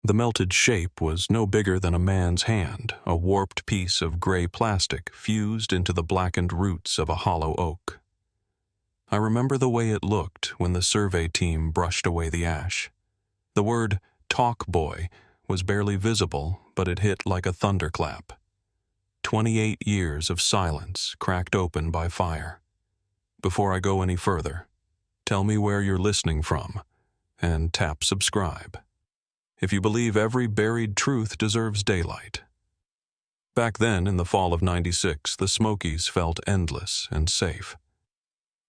The melted shape was no bigger than a man's hand, a warped piece of gray plastic fused into the blackened roots of a hollow oak. I remember the way it looked when the survey team brushed away the ash. The word "talk boy" was barely visible, but it hit like a thunderclap. 28 years of silence cracked open by fire. Before I go any further, tell me where you're listening from, and tap subscribe if you believe every buried truth deserves daylight. Back then, in the fall of '96, the Smokies felt endless and safe.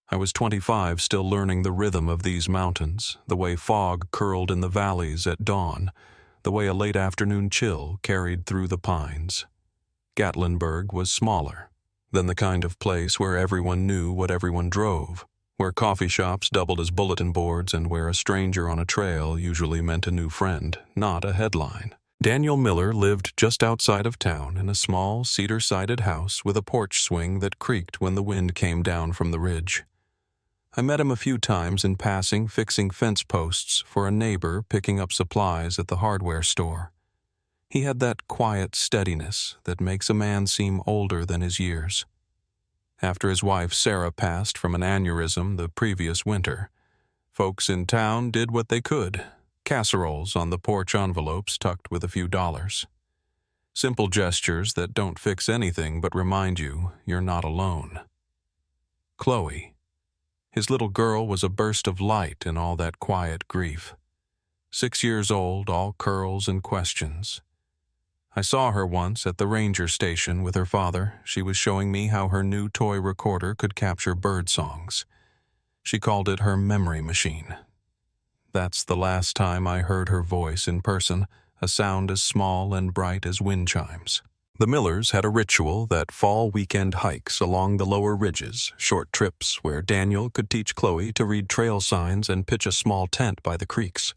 I was 25, still learning the rhythm of these mountains, the way fog curled in the valleys at dawn, the way a late afternoon chill carried through the pines. Gatlinburg was smaller than the kind of place where everyone knew what everyone drove, where coffee shops doubled as bulletin boards, and where a stranger on a trail usually meant a new friend, not a headline. Daniel Miller lived just outside of town in a small cedar-sided house with a porch swing that creaked when the wind came down from the ridge. I met him a few times in passing, fixing fence posts for a neighbor picking up supplies at the hardware store. He had that quiet steadiness that makes a man seem older than his years. After his wife Sarah passed from an aneurysm the previous winter, folks in town did what they could, casseroles on the porch envelopes tucked with a few dollars. Simple gestures that don't fix anything but remind you you're not alone. Khloe. His little girl was a burst of light in all that quiet grief. 6 years old, all curls and questions. I saw her once at the ranger station with her father. She was showing me how her new toy recorder could capture bird songs. She called it her memory machine. That's the last time I heard her voice in person, a sound as small and bright as wind chimes. The Millers had a ritual that fall weekend hikes along the lower ridges, short trips where Daniel could teach Khloe to read trail signs and pitch a small tent by the creeks.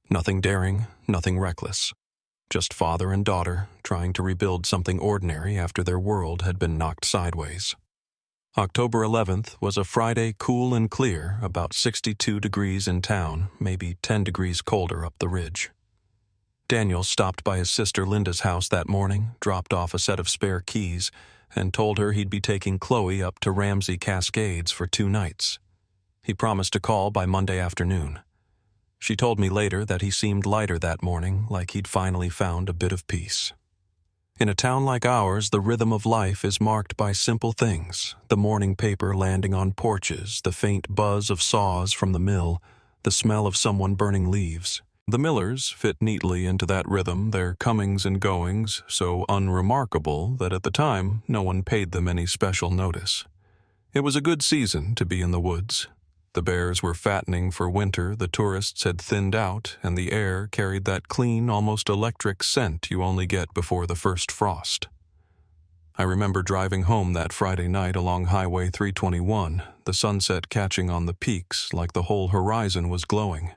Nothing daring, nothing reckless. Just father and daughter trying to rebuild something ordinary after their world had been knocked sideways. October 11th was a Friday, cool and clear, about 62 degrees in town, maybe 10 degrees colder up the ridge. Daniel stopped by his sister Linda's house that morning, dropped off a set of spare keys, and told her he'd be taking Khloe up to Ramsey Cascades for 2 nights. He promised to call by Monday afternoon. She told me later that he seemed lighter that morning, like he'd finally found a bit of peace. In a town like ours, the rhythm of life is marked by simple things: the morning paper landing on porches, the faint buzz of saws from the mill, the smell of someone burning leaves. The Millers fit neatly into that rhythm, their comings and goings so unremarkable that at the time no one paid them any special notice. It was a good season to be in the woods. The bears were fattening for winter, the tourists had thinned out, and the air carried that clean, almost electric scent you only get before the first frost. I remember driving home that Friday night along Highway 321, the sunset catching on the peaks like the whole horizon was glowing.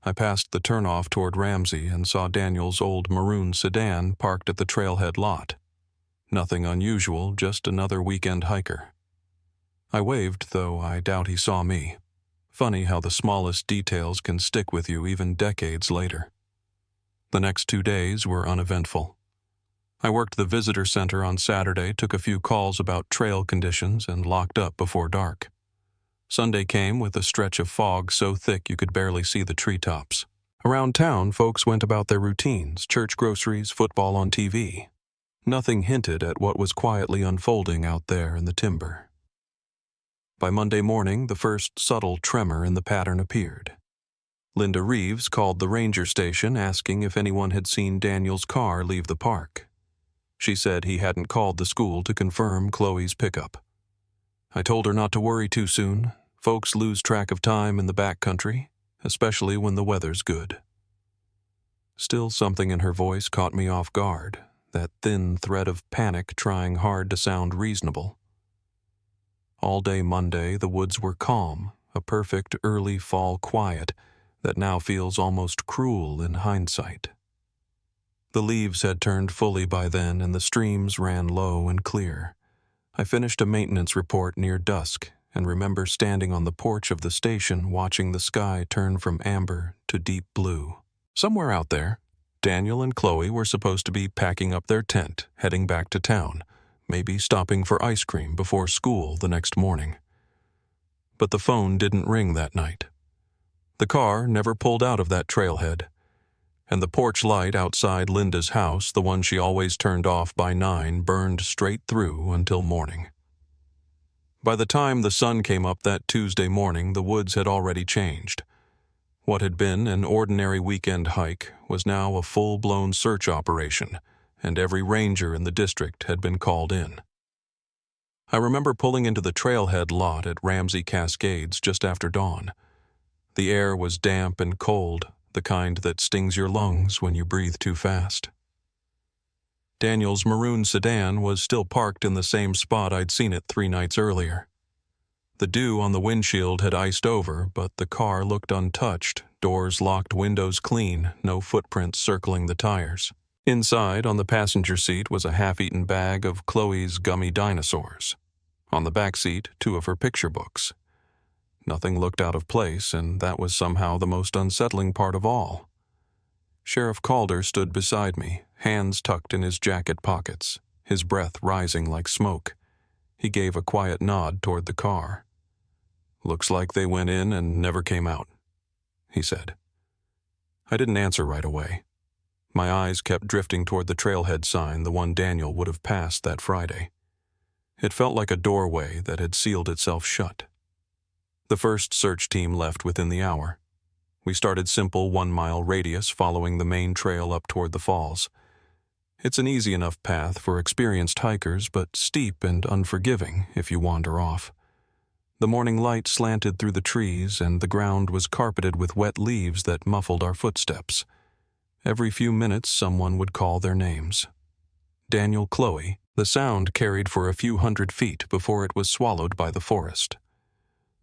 I passed the turnoff toward Ramsey and saw Daniel's old maroon sedan parked at the trailhead lot. Nothing unusual, just another weekend hiker. I waved, though I doubt he saw me. Funny how the smallest details can stick with you even decades later. The next 2 days were uneventful. I worked the visitor center on Saturday, took a few calls about trail conditions, and locked up before dark. Sunday came with a stretch of fog so thick you could barely see the treetops. Around town, folks went about their routines, church groceries, football on TV. Nothing hinted at what was quietly unfolding out there in the timber. By Monday morning, the first subtle tremor in the pattern appeared. Linda Reeves called the ranger station asking if anyone had seen Daniel's car leave the park. She said he hadn't called the school to confirm Khloe's pickup. I told her not to worry too soon. Folks lose track of time in the backcountry, especially when the weather's good. Still, something in her voice caught me off guard, that thin thread of panic trying hard to sound reasonable. All day Monday, the woods were calm, a perfect early fall quiet that now feels almost cruel in hindsight. The leaves had turned fully by then, and the streams ran low and clear. I finished a maintenance report near dusk and remember standing on the porch of the station watching the sky turn from amber to deep blue. Somewhere out there, Daniel and Khloe were supposed to be packing up their tent, heading back to town, maybe stopping for ice cream before school the next morning. But the phone didn't ring that night. The car never pulled out of that trailhead, and the porch light outside Linda's house, the one she always turned off by 9, burned straight through until morning. By the time the sun came up that Tuesday morning, the woods had already changed. What had been an ordinary weekend hike was now a full-blown search operation, and every ranger in the district had been called in. I remember pulling into the trailhead lot at Ramsey Cascades just after dawn. The air was damp and cold, the kind that stings your lungs when you breathe too fast. Daniel's maroon sedan was still parked in the same spot I'd seen it 3 nights earlier. The dew on the windshield had iced over, but the car looked untouched, doors locked, windows clean, no footprints circling the tires. Inside, on the passenger seat, was a half-eaten bag of Khloe's gummy dinosaurs. On the back seat, 2 of her picture books. Nothing looked out of place, and that was somehow the most unsettling part of all. Sheriff Calder stood beside me, hands tucked in his jacket pockets, his breath rising like smoke. He gave a quiet nod toward the car. "Looks like they went in and never came out," he said. I didn't answer right away. My eyes kept drifting toward the trailhead sign, the one Daniel would have passed that Friday. It felt like a doorway that had sealed itself shut. The first search team left within the hour. We started simple 1-mile radius following the main trail up toward the falls. It's an easy enough path for experienced hikers, but steep and unforgiving if you wander off. The morning light slanted through the trees, and the ground was carpeted with wet leaves that muffled our footsteps. Every few minutes someone would call their names. Daniel, Khloe. The sound carried for a few hundred feet before it was swallowed by the forest.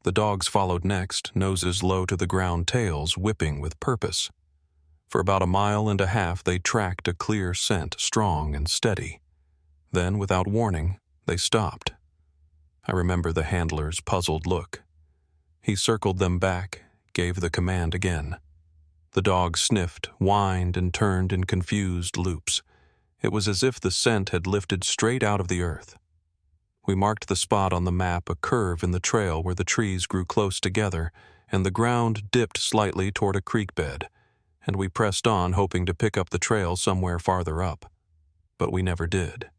The dogs followed next, noses low to the ground, tails whipping with purpose. For about 1.5 miles they tracked a clear scent, strong and steady. Then, without warning, they stopped. I remember the handler's puzzled look. He circled them back, gave the command again. The dogs sniffed, whined, and turned in confused loops. It was as if the scent had lifted straight out of the earth. We marked the spot on the map, a curve in the trail where the trees grew close together and the ground dipped slightly toward a creek bed, and we pressed on, hoping to pick up the trail somewhere farther up. But we never did.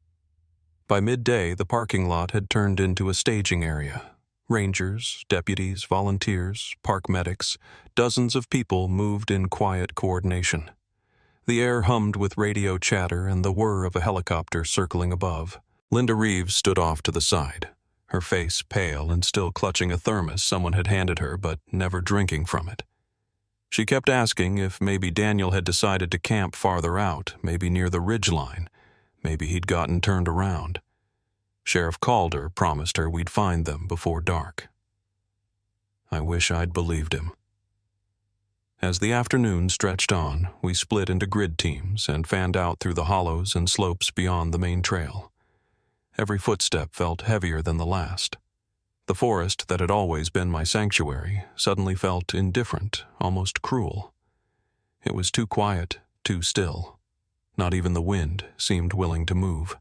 By midday, the parking lot had turned into a staging area. Rangers, deputies, volunteers, park medics, dozens of people moved in quiet coordination. The air hummed with radio chatter and the whir of a helicopter circling above. Linda Reeves stood off to the side, her face pale and still clutching a thermos someone had handed her, but never drinking from it. She kept asking if maybe Daniel had decided to camp farther out, maybe near the ridgeline. Maybe he'd gotten turned around. Sheriff Calder promised her we'd find them before dark. I wish I'd believed him. As the afternoon stretched on, we split into grid teams and fanned out through the hollows and slopes beyond the main trail. Every footstep felt heavier than the last. The forest that had always been my sanctuary suddenly felt indifferent, almost cruel. It was too quiet, too still. Not even the wind seemed willing to move.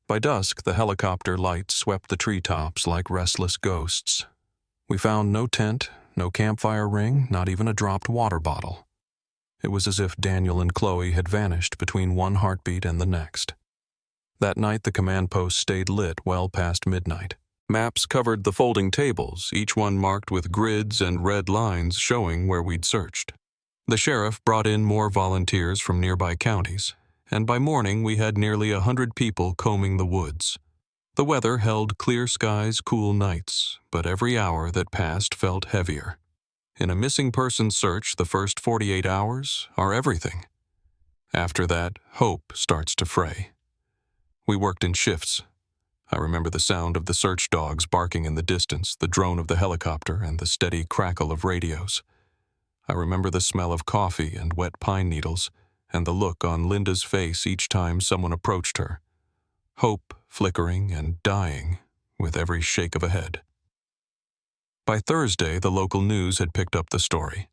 By dusk, the helicopter lights swept the treetops like restless ghosts. We found no tent, no campfire ring, not even a dropped water bottle. It was as if Daniel and Khloe had vanished between one heartbeat and the next. That night, the command post stayed lit well past midnight. Maps covered the folding tables, each one marked with grids and red lines showing where we'd searched. The sheriff brought in more volunteers from nearby counties, and by morning we had nearly 100 people combing the woods. The weather held clear skies, cool nights, but every hour that passed felt heavier. In a missing person search, the first 48 hours are everything. After that, hope starts to fray. We worked in shifts. I remember the sound of the search dogs barking in the distance, the drone of the helicopter, and the steady crackle of radios. I remember the smell of coffee and wet pine needles, and the look on Linda's face each time someone approached her. Hope flickering and dying with every shake of a head. By Thursday, the local news had picked up the story.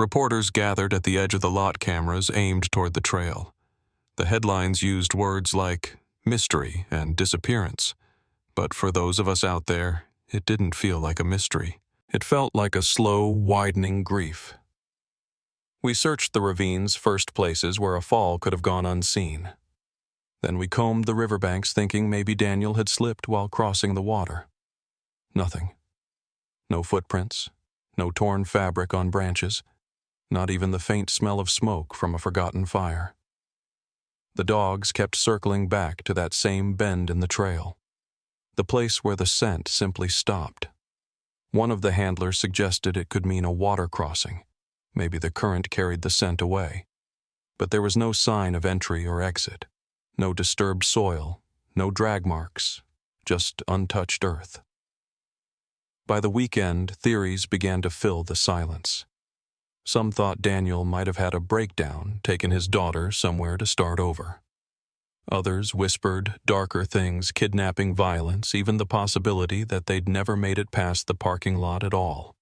Reporters gathered at the edge of the lot, cameras aimed toward the trail. The headlines used words like mystery and disappearance, but for those of us out there, it didn't feel like a mystery. It felt like a slow, widening grief. We searched the ravine's first places where a fall could have gone unseen. Then we combed the riverbanks thinking maybe Daniel had slipped while crossing the water. Nothing. No footprints, no torn fabric on branches, not even the faint smell of smoke from a forgotten fire. The dogs kept circling back to that same bend in the trail, the place where the scent simply stopped. One of the handlers suggested it could mean a water crossing. Maybe the current carried the scent away. But there was no sign of entry or exit, no disturbed soil, no drag marks, just untouched earth. By the weekend, theories began to fill the silence. Some thought Daniel might have had a breakdown, taken his daughter somewhere to start over. Others whispered darker things, kidnapping, violence, even the possibility that they'd never made it past the parking lot at all.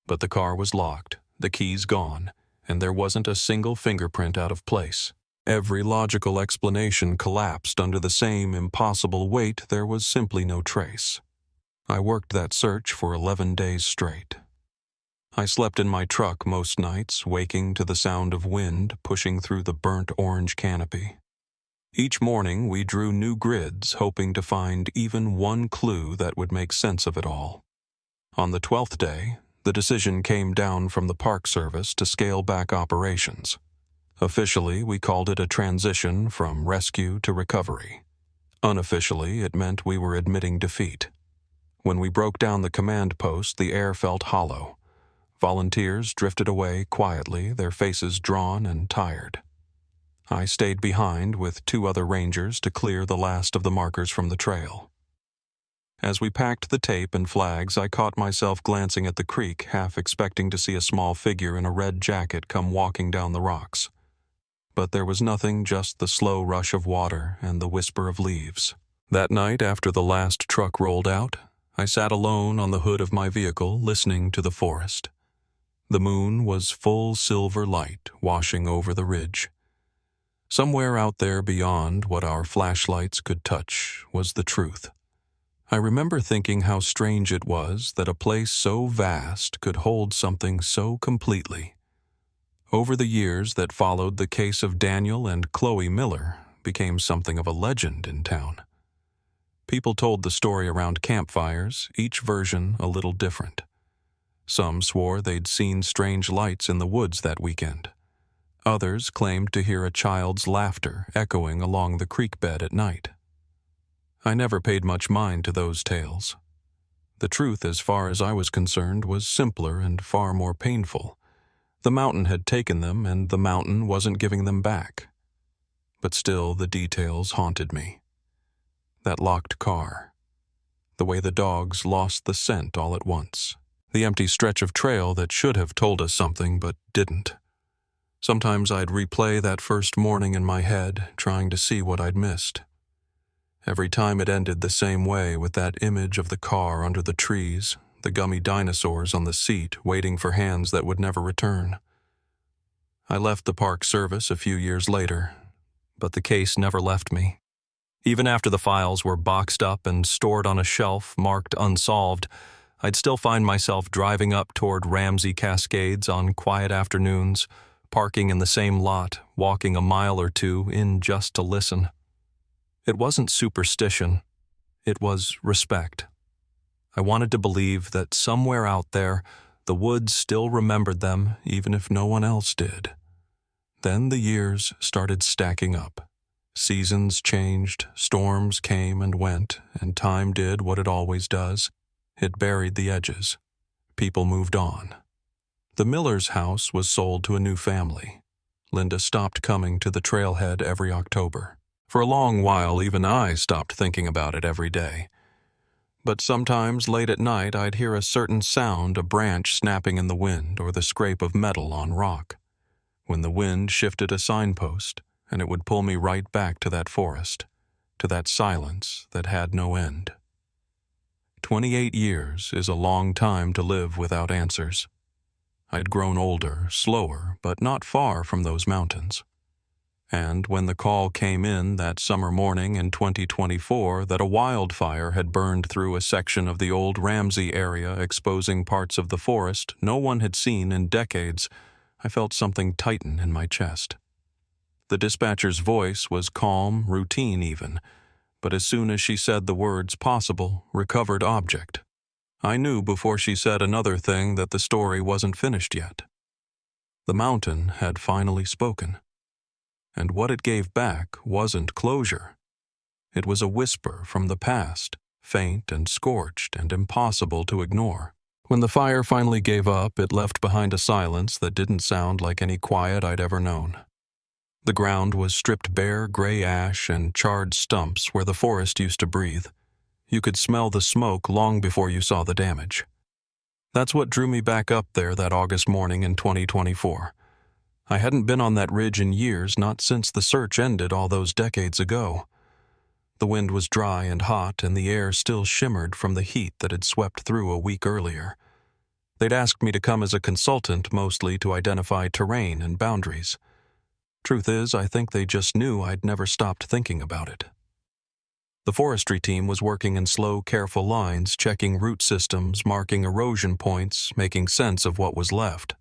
But the car was locked, the keys gone, and there wasn't a single fingerprint out of place. Every logical explanation collapsed under the same impossible weight. There was simply no trace. I worked that search for 11 days straight. I slept in my truck most nights, waking to the sound of wind pushing through the burnt orange canopy. Each morning we drew new grids, hoping to find even one clue that would make sense of it all. On the 12th day, the decision came down from the Park Service to scale back operations. Officially, we called it a transition from rescue to recovery. Unofficially, it meant we were admitting defeat. When we broke down the command post, the air felt hollow. Volunteers drifted away quietly, their faces drawn and tired. I stayed behind with 2 other rangers to clear the last of the markers from the trail. As we packed the tape and flags, I caught myself glancing at the creek, half expecting to see a small figure in a red jacket come walking down the rocks. But there was nothing, just the slow rush of water and the whisper of leaves. That night, after the last truck rolled out, I sat alone on the hood of my vehicle, listening to the forest. The moon was full silver light washing over the ridge. Somewhere out there beyond what our flashlights could touch was the truth. I remember thinking how strange it was that a place so vast could hold something so completely. Over the years that followed, the case of Daniel and Khloe Miller became something of a legend in town. People told the story around campfires, each version a little different. Some swore they'd seen strange lights in the woods that weekend. Others claimed to hear a child's laughter echoing along the creek bed at night. I never paid much mind to those tales. The truth, as far as I was concerned, was simpler and far more painful. The mountain had taken them, and the mountain wasn't giving them back. But still, the details haunted me. That locked car. The way the dogs lost the scent all at once. The empty stretch of trail that should have told us something but didn't. Sometimes I'd replay that first morning in my head, trying to see what I'd missed. Every time it ended the same way, with that image of the car under the trees, the gummy dinosaurs on the seat waiting for hands that would never return. I left the Park Service a few years later, but the case never left me. Even after the files were boxed up and stored on a shelf marked unsolved, I'd still find myself driving up toward Ramsey Cascades on quiet afternoons, parking in the same lot, walking a mile or 2 in just to listen. It wasn't superstition. It was respect. I wanted to believe that somewhere out there, the woods still remembered them, even if no one else did. Then the years started stacking up. Seasons changed, storms came and went, and time did what it always does. It buried the edges. People moved on. The Miller's house was sold to a new family. Linda stopped coming to the trailhead every October. For a long while, even I stopped thinking about it every day. But sometimes, late at night, I'd hear a certain sound, a branch snapping in the wind or the scrape of metal on rock. When the wind shifted a signpost, and it would pull me right back to that forest, to that silence that had no end. 28 years is a long time to live without answers. I'd grown older, slower, but not far from those mountains. And when the call came in that summer morning in 2024 that a wildfire had burned through a section of the old Ramsey area, exposing parts of the forest no one had seen in decades, I felt something tighten in my chest. The dispatcher's voice was calm, routine even, but as soon as she said the words possible, recovered object, I knew before she said another thing that the story wasn't finished yet. The mountain had finally spoken. And what it gave back wasn't closure. It was a whisper from the past, faint and scorched and impossible to ignore. When the fire finally gave up, it left behind a silence that didn't sound like any quiet I'd ever known. The ground was stripped bare gray ash and charred stumps where the forest used to breathe. You could smell the smoke long before you saw the damage. That's what drew me back up there that August morning in 2024. I hadn't been on that ridge in years, not since the search ended all those decades ago. The wind was dry and hot, and the air still shimmered from the heat that had swept through a week earlier. They'd asked me to come as a consultant, mostly to identify terrain and boundaries. Truth is, I think they just knew I'd never stopped thinking about it. The forestry team was working in slow, careful lines, checking root systems, marking erosion points, making sense of what was left.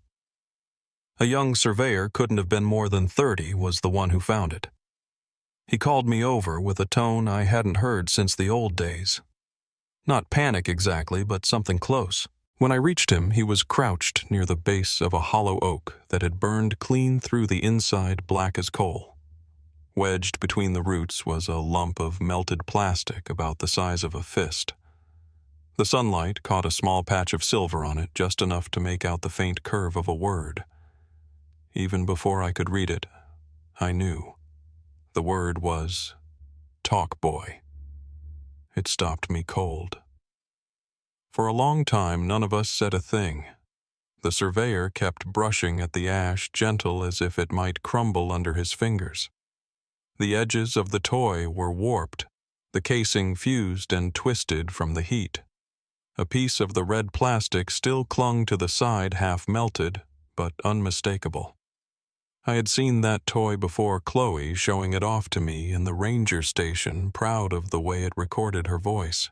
A young surveyor, couldn't have been more than 30, was the one who found it. He called me over with a tone I hadn't heard since the old days. Not panic exactly, but something close. When I reached him, he was crouched near the base of a hollow oak that had burned clean through the inside, black as coal. Wedged between the roots was a lump of melted plastic about the size of a fist. The sunlight caught a small patch of silver on it, just enough to make out the faint curve of a word. Even before I could read it, I knew. The word was "Talk Boy." It stopped me cold. For a long time, none of us said a thing. The surveyor kept brushing at the ash, gentle as if it might crumble under his fingers. The edges of the toy were warped, the casing fused and twisted from the heat. A piece of the red plastic still clung to the side, half melted, but unmistakable. I had seen that toy before, Khloe showing it off to me in the ranger station, proud of the way it recorded her voice.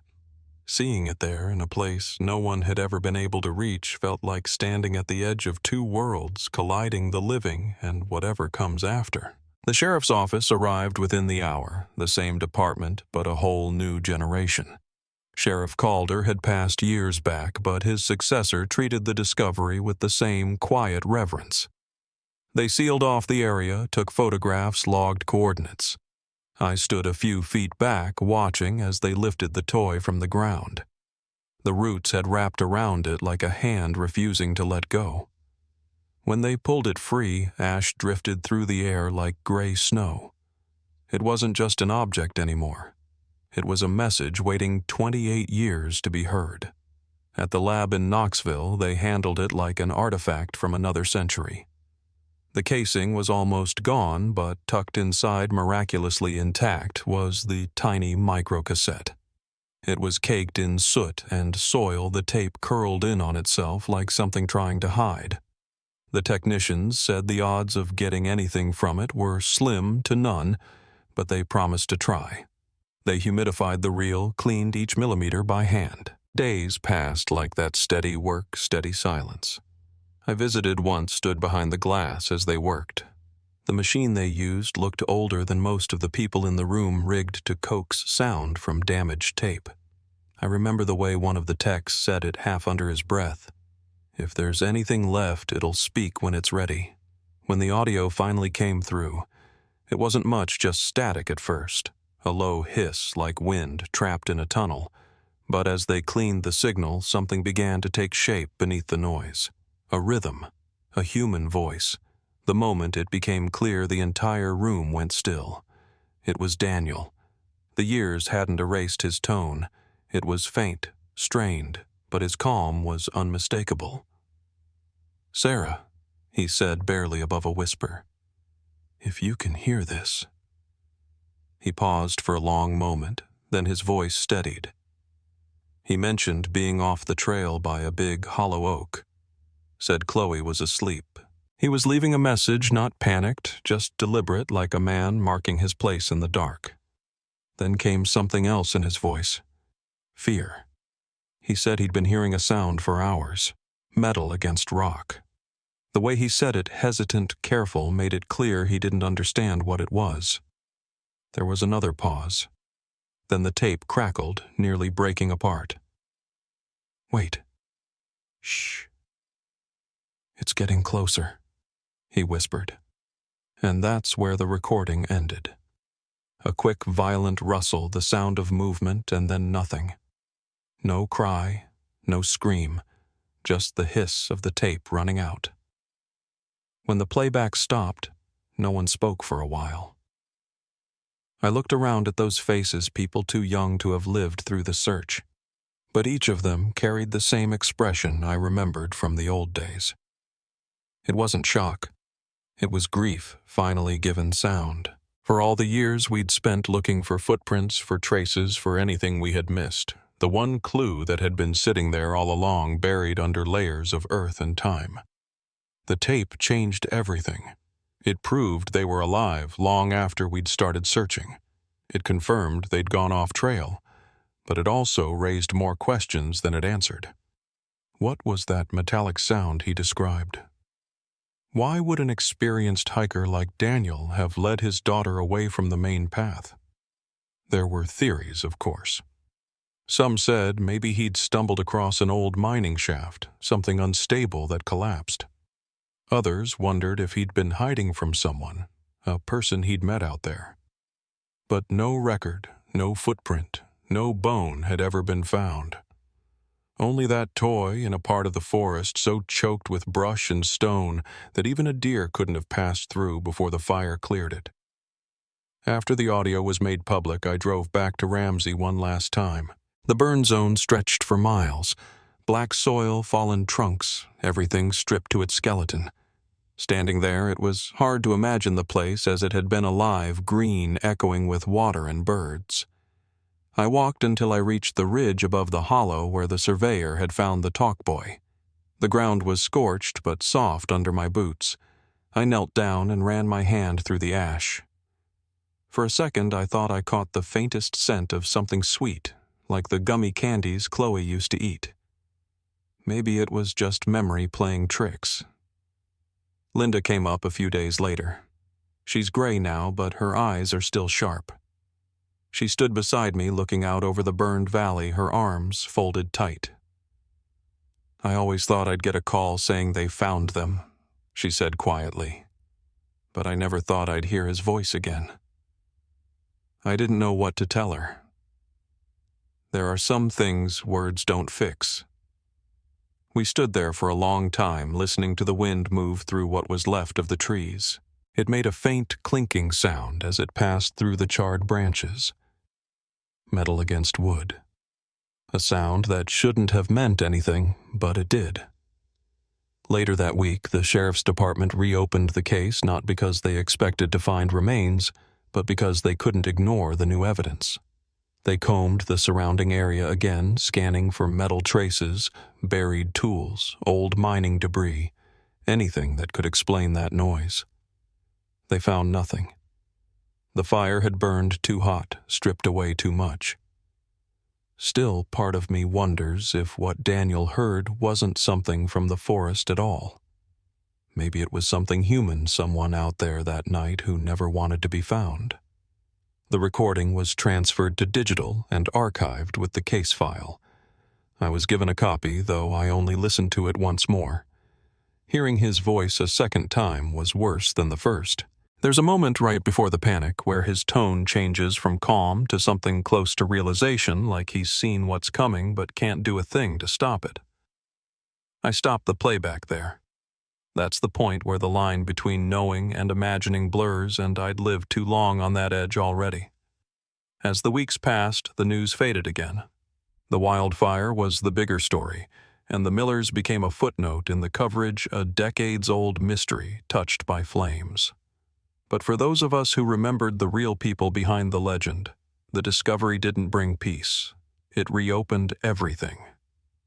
Seeing it there in a place no one had ever been able to reach felt like standing at the edge of two worlds, colliding the living and whatever comes after. The sheriff's office arrived within the hour, the same department, but a whole new generation. Sheriff Calder had passed years back, but his successor treated the discovery with the same quiet reverence. They sealed off the area, took photographs, logged coordinates. I stood a few feet back, watching as they lifted the toy from the ground. The roots had wrapped around it like a hand refusing to let go. When they pulled it free, ash drifted through the air like gray snow. It wasn't just an object anymore. It was a message waiting 28 years to be heard. At the lab in Knoxville, they handled it like an artifact from another century. The casing was almost gone, but tucked inside, miraculously intact, was the tiny microcassette. It was caked in soot and soil, the tape curled in on itself like something trying to hide. The technicians said the odds of getting anything from it were slim to none, but they promised to try. They humidified the reel, cleaned each millimeter by hand. Days passed like that steady work, steady silence. I visited once, stood behind the glass as they worked. The machine they used looked older than most of the people in the room, rigged to coax sound from damaged tape. I remember the way one of the techs said it half under his breath. If there's anything left, it'll speak when it's ready. When the audio finally came through, it wasn't much, just static at first, a low hiss like wind trapped in a tunnel. But as they cleaned the signal, something began to take shape beneath the noise. A rhythm, a human voice. The moment it became clear, the entire room went still. It was Daniel. The years hadn't erased his tone. It was faint, strained, but his calm was unmistakable. "Sarah," he said barely above a whisper, "if you can hear this." He paused for a long moment, then his voice steadied. He mentioned being off the trail by a big hollow oak. said Khloe was asleep. He was leaving a message, not panicked, just deliberate, like a man marking his place in the dark. Then came something else in his voice. Fear. He said he'd been hearing a sound for hours. Metal against rock. The way he said it, hesitant, careful, made it clear he didn't understand what it was. There was another pause. Then the tape crackled, nearly breaking apart. Wait. Shh. It's getting closer, he whispered. And that's where the recording ended. A quick, violent rustle, the sound of movement, and then nothing. No cry, no scream, just the hiss of the tape running out. When the playback stopped, no one spoke for a while. I looked around at those faces, people too young to have lived through the search. But each of them carried the same expression I remembered from the old days. It wasn't shock. It was grief finally given sound. For all the years we'd spent looking for footprints, for traces, for anything we had missed, the one clue that had been sitting there all along, buried under layers of earth and time. The tape changed everything. It proved they were alive long after we'd started searching. It confirmed they'd gone off trail, but it also raised more questions than it answered. What was that metallic sound he described? Why would an experienced hiker like Daniel have led his daughter away from the main path? There were theories, of course. Some said maybe he'd stumbled across an old mining shaft, something unstable that collapsed. Others wondered if he'd been hiding from someone, a person he'd met out there. But no record, no footprint, no bone had ever been found. Only that toy in a part of the forest so choked with brush and stone that even a deer couldn't have passed through before the fire cleared it. After the audio was made public, I drove back to Ramsey one last time. The burn zone stretched for miles. Black soil, fallen trunks, everything stripped to its skeleton. Standing there, it was hard to imagine the place as it had been alive, green, echoing with water and birds. I walked until I reached the ridge above the hollow where the surveyor had found the talk boy. The ground was scorched but soft under my boots. I knelt down and ran my hand through the ash. For a second, I thought I caught the faintest scent of something sweet, like the gummy candies Khloe used to eat. Maybe it was just memory playing tricks. Linda came up a few days later. She's gray now, but her eyes are still sharp. She stood beside me, looking out over the burned valley, her arms folded tight. I always thought I'd get a call saying they found them, she said quietly. But I never thought I'd hear his voice again. I didn't know what to tell her. There are some things words don't fix. We stood there for a long time, listening to the wind move through what was left of the trees. It made a faint clinking sound as it passed through the charred branches. Metal against wood. A sound that shouldn't have meant anything, but it did. Later that week, the sheriff's department reopened the case not because they expected to find remains, but because they couldn't ignore the new evidence. They combed the surrounding area again, scanning for metal traces, buried tools, old mining debris, anything that could explain that noise. They found nothing. The fire had burned too hot, stripped away too much. Still, part of me wonders if what Daniel heard wasn't something from the forest at all. Maybe it was something human, someone out there that night who never wanted to be found. The recording was transferred to digital and archived with the case file. I was given a copy, though I only listened to it once more. Hearing his voice a second time was worse than the first. There's a moment right before the panic where his tone changes from calm to something close to realization, like he's seen what's coming but can't do a thing to stop it. I stopped the playback there. That's the point where the line between knowing and imagining blurs, and I'd lived too long on that edge already. As the weeks passed, the news faded again. The wildfire was the bigger story, and the Millers became a footnote in the coverage, a decades-old mystery touched by flames. But for those of us who remembered the real people behind the legend, the discovery didn't bring peace. It reopened everything.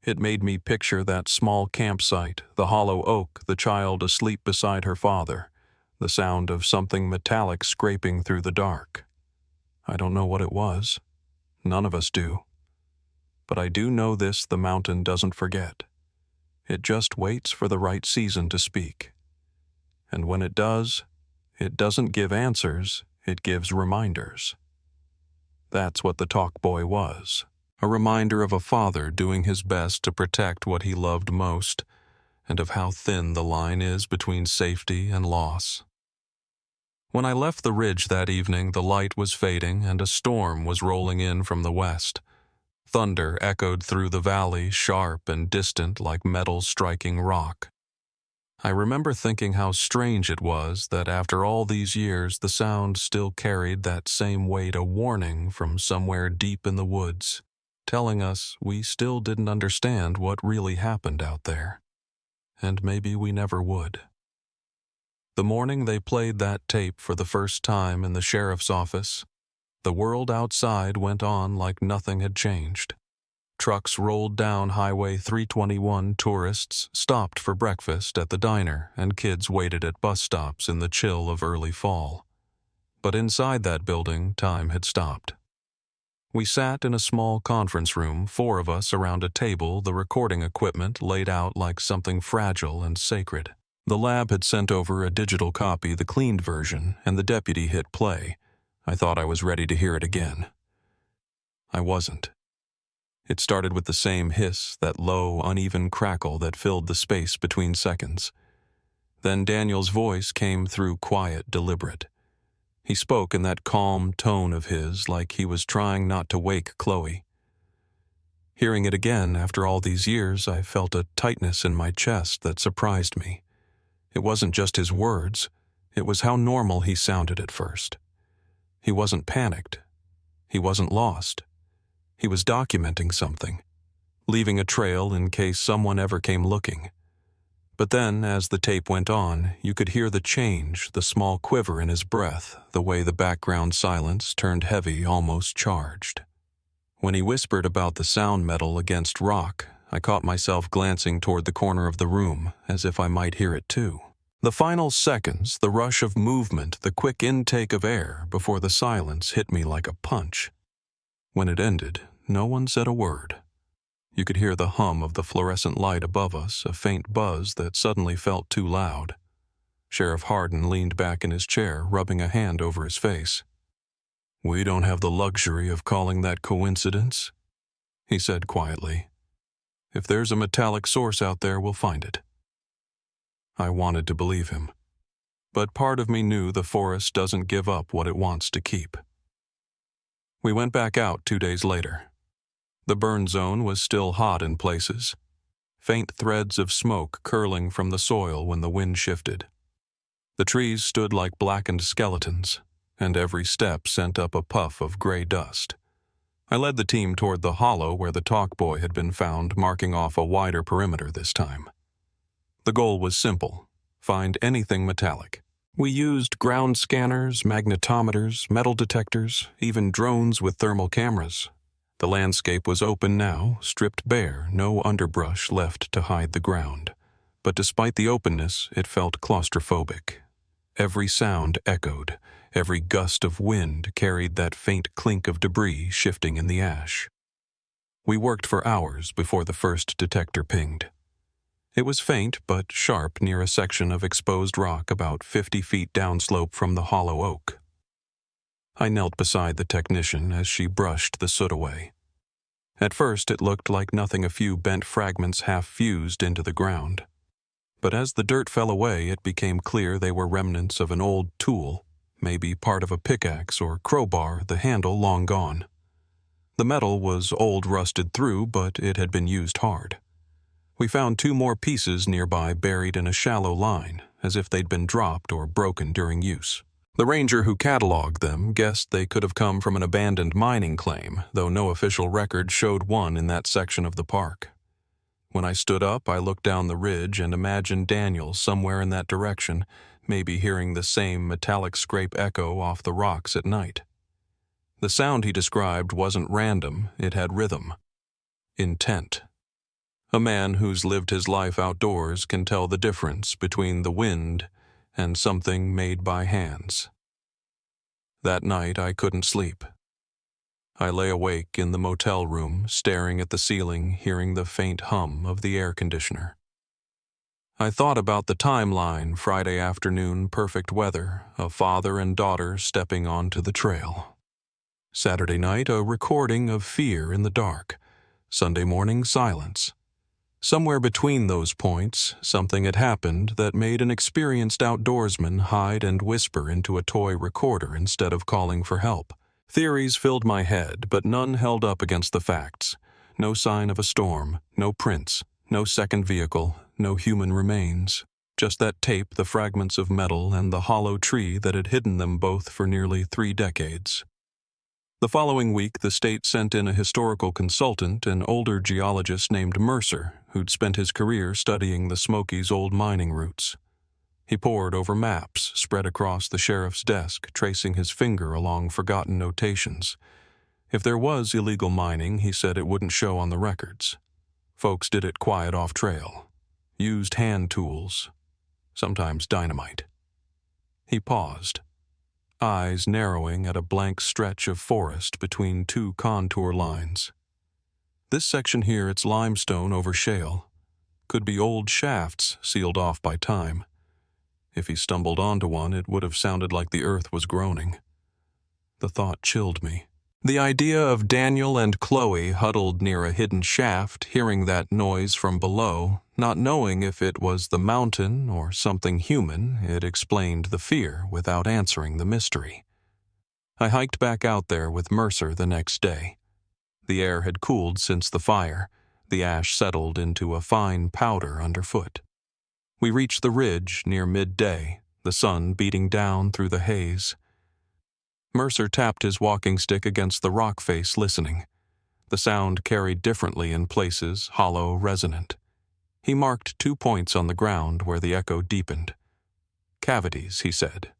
It made me picture that small campsite, the hollow oak, the child asleep beside her father, the sound of something metallic scraping through the dark. I don't know what it was. None of us do. But I do know this: the mountain doesn't forget. It just waits for the right season to speak. And when it does, it doesn't give answers, it gives reminders. That's what the talk boy was. A reminder of a father doing his best to protect what he loved most, and of how thin the line is between safety and loss. When I left the ridge that evening, the light was fading and a storm was rolling in from the west. Thunder echoed through the valley, sharp and distant like metal striking rock. I remember thinking how strange it was that after all these years the sound still carried that same weight, a warning from somewhere deep in the woods, telling us we still didn't understand what really happened out there. And maybe we never would. The morning they played that tape for the first time in the sheriff's office, the world outside went on like nothing had changed. Trucks rolled down Highway 321, tourists stopped for breakfast at the diner, and kids waited at bus stops in the chill of early fall. But inside that building, time had stopped. We sat in a small conference room, 4 of us around a table, the recording equipment laid out like something fragile and sacred. The lab had sent over a digital copy, the cleaned version, and the deputy hit play. I thought I was ready to hear it again. I wasn't. It started with the same hiss, that low, uneven crackle that filled the space between seconds. Then Daniel's voice came through, quiet, deliberate. He spoke in that calm tone of his, like he was trying not to wake Khloe. Hearing it again after all these years, I felt a tightness in my chest that surprised me. It wasn't just his words, it was how normal he sounded at first. He wasn't panicked. He wasn't lost. He was documenting something, leaving a trail in case someone ever came looking. But then, as the tape went on, you could hear the change, the small quiver in his breath, the way the background silence turned heavy, almost charged. When he whispered about the sound metal against rock, I caught myself glancing toward the corner of the room, as if I might hear it too. The final seconds, the rush of movement, the quick intake of air before the silence hit me like a punch. When it ended, no one said a word. You could hear the hum of the fluorescent light above us, a faint buzz that suddenly felt too loud. Sheriff Hardin leaned back in his chair, rubbing a hand over his face. "We don't have the luxury of calling that coincidence," he said quietly. "If there's a metallic source out there, we'll find it." I wanted to believe him, but part of me knew the forest doesn't give up what it wants to keep. We went back out 2 days later. The burn zone was still hot in places, faint threads of smoke curling from the soil when the wind shifted. The trees stood like blackened skeletons, and every step sent up a puff of gray dust. I led the team toward the hollow where the talk boy had been found, marking off a wider perimeter this time. The goal was simple: find anything metallic. We used ground scanners, magnetometers, metal detectors, even drones with thermal cameras. The landscape was open now, stripped bare, no underbrush left to hide the ground. But despite the openness, it felt claustrophobic. Every sound echoed. Every gust of wind carried that faint clink of debris shifting in the ash. We worked for hours before the first detector pinged. It was faint but sharp near a section of exposed rock about 50 feet downslope from the hollow oak. I knelt beside the technician as she brushed the soot away. At first it looked like nothing, a few bent fragments half fused into the ground. But as the dirt fell away, it became clear they were remnants of an old tool, maybe part of a pickaxe or crowbar, the handle long gone. The metal was old, rusted through, but it had been used hard. We found 2 more pieces nearby, buried in a shallow line, as if they'd been dropped or broken during use. The ranger who cataloged them guessed they could have come from an abandoned mining claim, though no official record showed one in that section of the park. When I stood up, I looked down the ridge and imagined Daniel somewhere in that direction, maybe hearing the same metallic scrape echo off the rocks at night. The sound he described wasn't random, it had rhythm, intent. A man who's lived his life outdoors can tell the difference between the wind and something made by hands. That night I couldn't sleep. I lay awake in the motel room, staring at the ceiling, hearing the faint hum of the air conditioner. I thought about the timeline: Friday afternoon, perfect weather, a father and daughter stepping onto the trail. Saturday night, a recording of fear in the dark. Sunday morning, silence. Somewhere between those points, something had happened that made an experienced outdoorsman hide and whisper into a toy recorder instead of calling for help. Theories filled my head, but none held up against the facts. No sign of a storm, no prints, no second vehicle, no human remains. Just that tape, the fragments of metal, and the hollow tree that had hidden them both for nearly 3 decades. The following week, the state sent in a historical consultant, an older geologist named Mercer, who'd spent his career studying the Smokies' old mining routes. He pored over maps spread across the sheriff's desk, tracing his finger along forgotten notations. If there was illegal mining, he said it wouldn't show on the records. Folks did it quiet off trail, used hand tools, sometimes dynamite. He paused, eyes narrowing at a blank stretch of forest between 2 contour lines. This section here, it's limestone over shale. Could be old shafts sealed off by time. If he stumbled onto one, it would have sounded like the earth was groaning. The thought chilled me. The idea of Daniel and Khloe huddled near a hidden shaft, hearing that noise from below, not knowing if it was the mountain or something human, it explained the fear without answering the mystery. I hiked back out there with Mercer the next day. The air had cooled since the fire. The ash settled into a fine powder underfoot. We reached the ridge near midday, the sun beating down through the haze. Mercer tapped his walking stick against the rock face, listening. The sound carried differently in places, hollow, resonant. He marked 2 points on the ground where the echo deepened. Cavities, he said.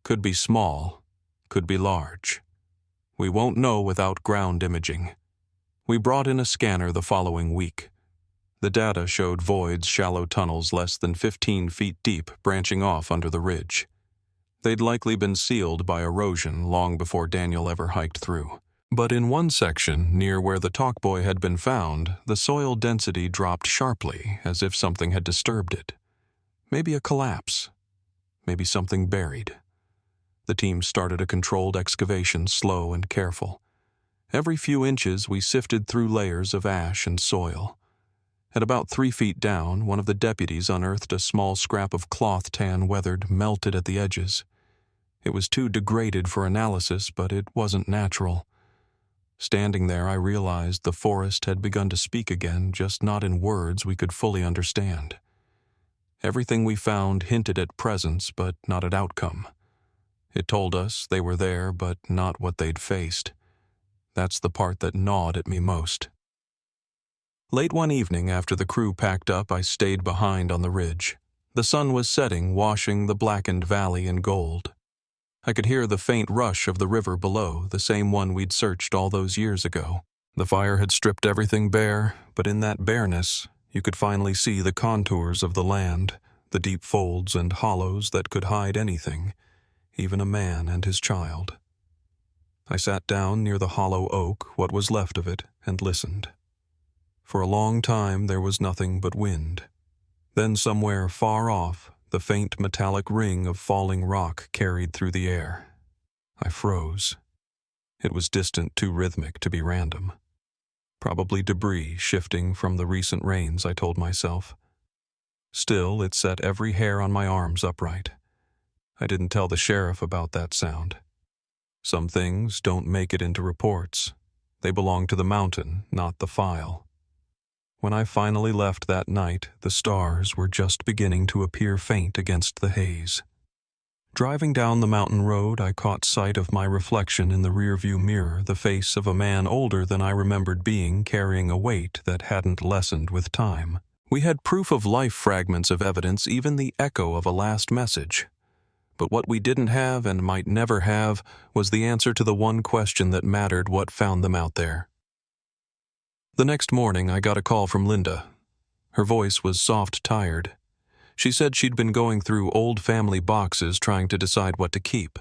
Could be small, could be large. We won't know without ground imaging. We brought in a scanner the following week. The data showed voids, shallow tunnels less than 15 feet deep, branching off under the ridge. They'd likely been sealed by erosion long before Daniel ever hiked through. But in one section, near where the talkboy had been found, the soil density dropped sharply, as if something had disturbed it. Maybe a collapse. Maybe something buried. The team started a controlled excavation, slow and careful. Every few inches, we sifted through layers of ash and soil. At about 3 feet down, one of the deputies unearthed a small scrap of cloth, tan, weathered, melted at the edges. It was too degraded for analysis, but it wasn't natural. Standing there, I realized the forest had begun to speak again, just not in words we could fully understand. Everything we found hinted at presence, but not at outcome. It told us they were there, but not what they'd faced. That's the part that gnawed at me most. Late one evening, after the crew packed up, I stayed behind on the ridge. The sun was setting, washing the blackened valley in gold. I could hear the faint rush of the river below, the same one we'd searched all those years ago. The fire had stripped everything bare, but in that bareness, you could finally see the contours of the land, the deep folds and hollows that could hide anything, even a man and his child. I sat down near the hollow oak, what was left of it, and listened. For a long time there was nothing but wind. Then somewhere far off, the faint metallic ring of falling rock carried through the air. I froze. It was distant, too rhythmic to be random. Probably debris shifting from the recent rains, I told myself. Still, it set every hair on my arms upright. I didn't tell the sheriff about that sound. Some things don't make it into reports. They belong to the mountain, not the file. When I finally left that night, the stars were just beginning to appear faint against the haze. Driving down the mountain road, I caught sight of my reflection in the rearview mirror, the face of a man older than I remembered being, carrying a weight that hadn't lessened with time. We had proof of life, fragments of evidence, even the echo of a last message. But what we didn't have and might never have was the answer to the one question that mattered: what found them out there. The next morning, I got a call from Linda. Her voice was soft-tired. She said she'd been going through old family boxes trying to decide what to keep.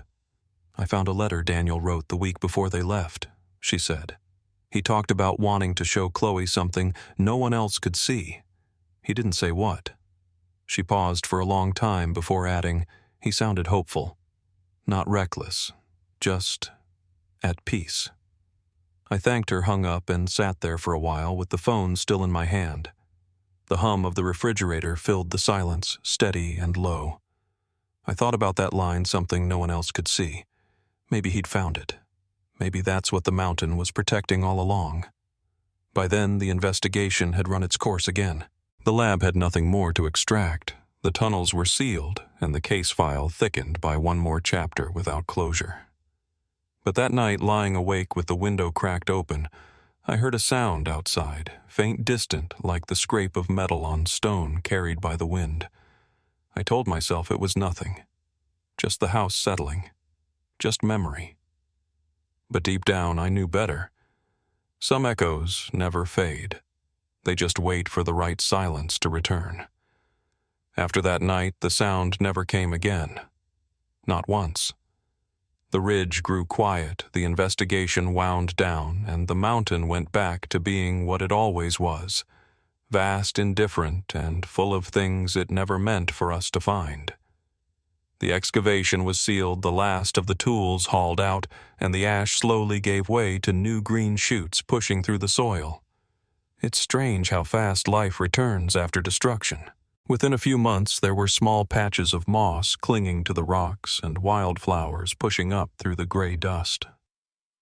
"I found a letter Daniel wrote the week before they left," she said. "He talked about wanting to show Khloe something no one else could see. He didn't say what." She paused for a long time before adding, "He sounded hopeful. Not reckless, just at peace." I thanked her, hung up, and sat there for a while with the phone still in my hand. The hum of the refrigerator filled the silence, steady and low. I thought about that line, "something no one else could see." Maybe he'd found it. Maybe that's what the mountain was protecting all along. By then, the investigation had run its course again. The lab had nothing more to extract. The tunnels were sealed, and the case file thickened by one more chapter without closure. But that night, lying awake with the window cracked open, I heard a sound outside, faint, distant, like the scrape of metal on stone carried by the wind. I told myself it was nothing. Just the house settling. Just memory. But deep down, I knew better. Some echoes never fade. They just wait for the right silence to return. After that night, the sound never came again. Not once. The ridge grew quiet, the investigation wound down, and the mountain went back to being what it always was, vast, indifferent, and full of things it never meant for us to find. The excavation was sealed, the last of the tools hauled out, and the ash slowly gave way to new green shoots pushing through the soil. It's strange how fast life returns after destruction. Within a few months, there were small patches of moss clinging to the rocks and wildflowers pushing up through the gray dust.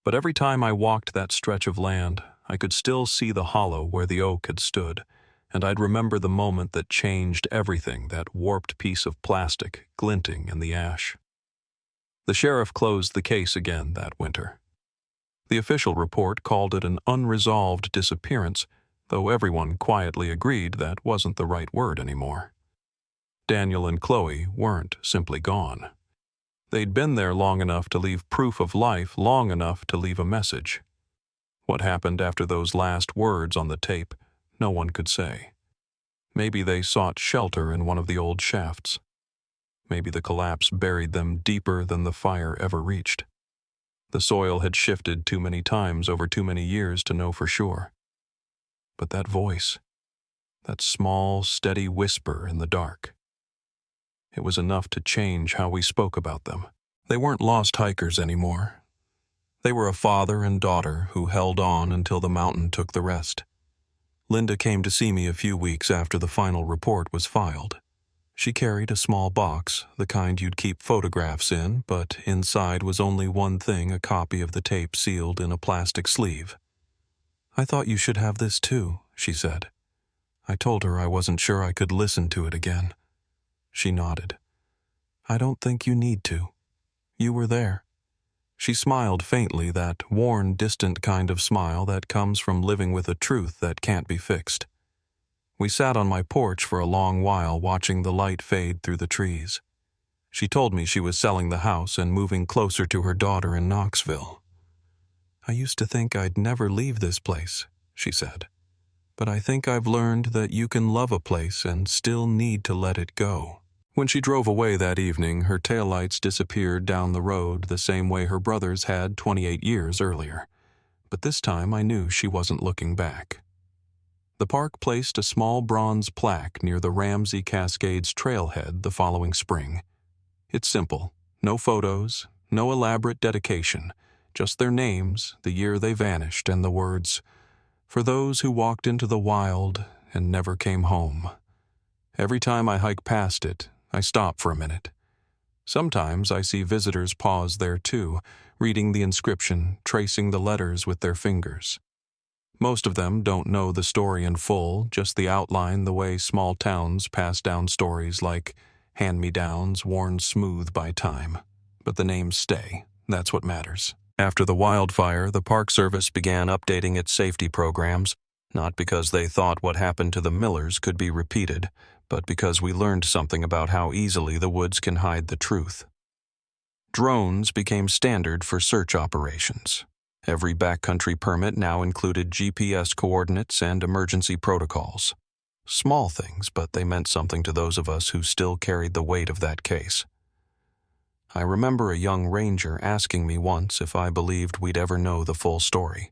But every time I walked that stretch of land, I could still see the hollow where the oak had stood, and I'd remember the moment that changed everything, that warped piece of plastic glinting in the ash. The sheriff closed the case again that winter. The official report called it an unresolved disappearance, though everyone quietly agreed that wasn't the right word anymore. Daniel and Khloe weren't simply gone. They'd been there long enough to leave proof of life, long enough to leave a message. What happened after those last words on the tape, no one could say. Maybe they sought shelter in one of the old shafts. Maybe the collapse buried them deeper than the fire ever reached. The soil had shifted too many times over too many years to know for sure. But that voice, that small, steady whisper in the dark, it was enough to change how we spoke about them. They weren't lost hikers anymore. They were a father and daughter who held on until the mountain took the rest. Linda came to see me a few weeks after the final report was filed. She carried a small box, the kind you'd keep photographs in, but inside was only one thing, a copy of the tape sealed in a plastic sleeve. "I thought you should have this too," she said. I told her I wasn't sure I could listen to it again. She nodded. "I don't think you need to. You were there." She smiled faintly, that worn, distant kind of smile that comes from living with a truth that can't be fixed. We sat on my porch for a long while watching the light fade through the trees. She told me she was selling the house and moving closer to her daughter in Knoxville. "I used to think I'd never leave this place," she said. "But I think I've learned that you can love a place and still need to let it go." When she drove away that evening, her taillights disappeared down the road the same way her brother's had 28 years earlier. But this time I knew she wasn't looking back. The park placed a small bronze plaque near the Ramsey Cascades trailhead the following spring. It's simple. No photos, no elaborate dedication. Just their names, the year they vanished, and the words, "For those who walked into the wild and never came home." Every time I hike past it, I stop for a minute. Sometimes I see visitors pause there too, reading the inscription, tracing the letters with their fingers. Most of them don't know the story in full, just the outline, the way small towns pass down stories like hand-me-downs worn smooth by time. But the names stay. That's what matters. After the wildfire, the Park Service began updating its safety programs, not because they thought what happened to the Millers could be repeated, but because we learned something about how easily the woods can hide the truth. Drones became standard for search operations. Every backcountry permit now included GPS coordinates and emergency protocols. Small things, but they meant something to those of us who still carried the weight of that case. I remember a young ranger asking me once if I believed we'd ever know the full story.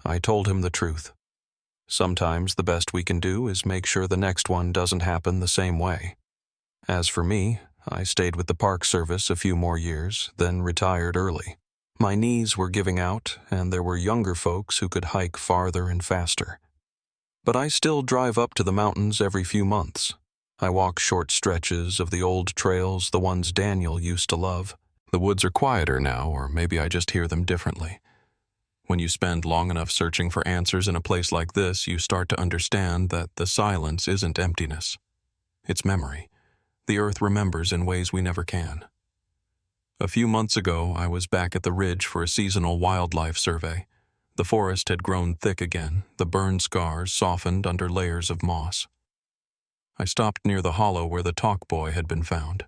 I told him the truth. Sometimes the best we can do is make sure the next one doesn't happen the same way. As for me, I stayed with the Park Service a few more years, then retired early. My knees were giving out, and there were younger folks who could hike farther and faster. But I still drive up to the mountains every few months. I walk short stretches of the old trails, the ones Daniel used to love. The woods are quieter now, or maybe I just hear them differently. When you spend long enough searching for answers in a place like this, you start to understand that the silence isn't emptiness. It's memory. The earth remembers in ways we never can. A few months ago, I was back at the ridge for a seasonal wildlife survey. The forest had grown thick again, the burn scars softened under layers of moss. I stopped near the hollow where the talk boy had been found.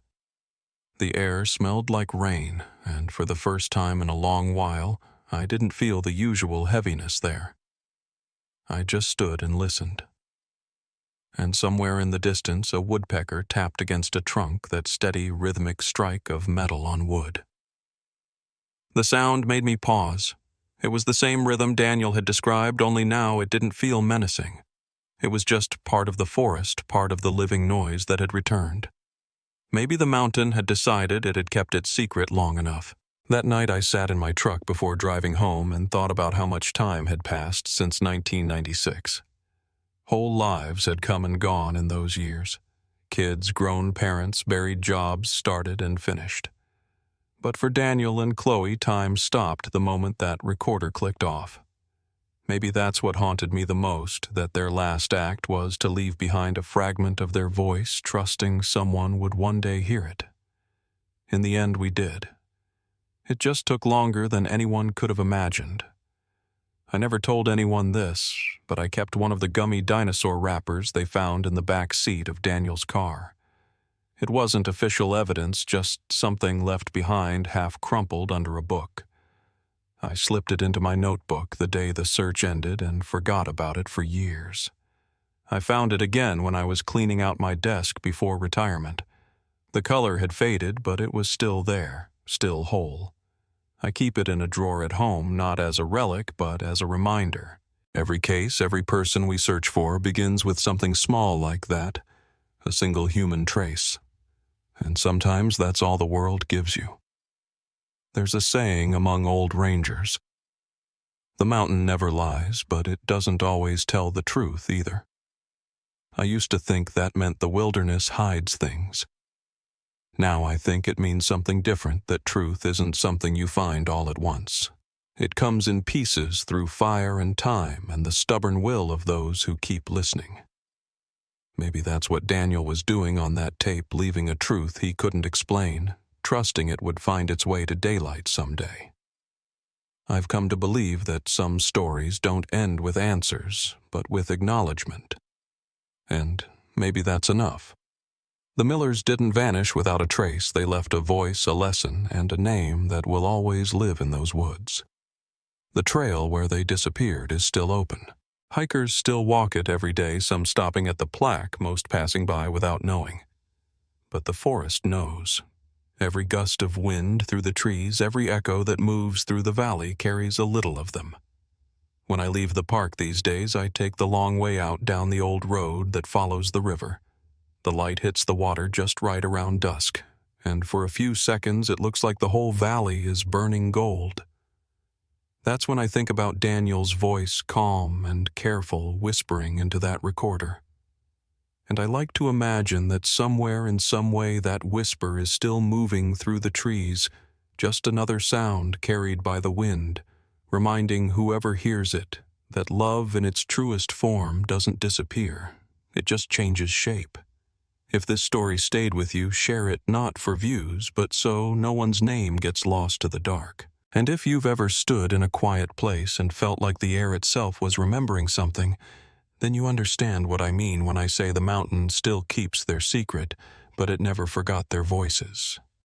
The air smelled like rain, and for the first time in a long while, I didn't feel the usual heaviness there. I just stood and listened. And somewhere in the distance, a woodpecker tapped against a trunk, that steady, rhythmic strike of metal on wood. The sound made me pause. It was the same rhythm Daniel had described, only now it didn't feel menacing. It was just part of the forest, part of the living noise that had returned. Maybe the mountain had decided it had kept its secret long enough. That night I sat in my truck before driving home and thought about how much time had passed since 1996. Whole lives had come and gone in those years. Kids, grown parents, buried jobs, started and finished. But for Daniel and Khloe, time stopped the moment that recorder clicked off. Maybe that's what haunted me the most, that their last act was to leave behind a fragment of their voice, trusting someone would one day hear it. In the end, we did. It just took longer than anyone could have imagined. I never told anyone this, but I kept one of the gummy dinosaur wrappers they found in the back seat of Daniel's car. It wasn't official evidence, just something left behind half crumpled under a book. I slipped it into my notebook the day the search ended and forgot about it for years. I found it again when I was cleaning out my desk before retirement. The color had faded, but it was still there, still whole. I keep it in a drawer at home, not as a relic, but as a reminder. Every case, every person we search for begins with something small like that, a single human trace. And sometimes that's all the world gives you. There's a saying among old rangers. The mountain never lies, but it doesn't always tell the truth either. I used to think that meant the wilderness hides things. Now I think it means something different, that truth isn't something you find all at once. It comes in pieces through fire and time and the stubborn will of those who keep listening. Maybe that's what Daniel was doing on that tape, leaving a truth he couldn't explain, trusting it would find its way to daylight someday. I've come to believe that some stories don't end with answers, but with acknowledgement. And maybe that's enough. The Millers didn't vanish without a trace. They left a voice, a lesson, and a name that will always live in those woods. The trail where they disappeared is still open. Hikers still walk it every day, some stopping at the plaque, most passing by without knowing. But the forest knows. Every gust of wind through the trees, every echo that moves through the valley carries a little of them. When I leave the park these days, I take the long way out down the old road that follows the river. The light hits the water just right around dusk, and for a few seconds it looks like the whole valley is burning gold. That's when I think about Daniel's voice, calm and careful, whispering into that recorder. And I like to imagine that somewhere in some way that whisper is still moving through the trees, just another sound carried by the wind, reminding whoever hears it that love in its truest form doesn't disappear, it just changes shape. If this story stayed with you, share it not for views, but so no one's name gets lost to the dark. And if you've ever stood in a quiet place and felt like the air itself was remembering something, then you understand what I mean when I say the mountain still keeps their secret, but it never forgot their voices.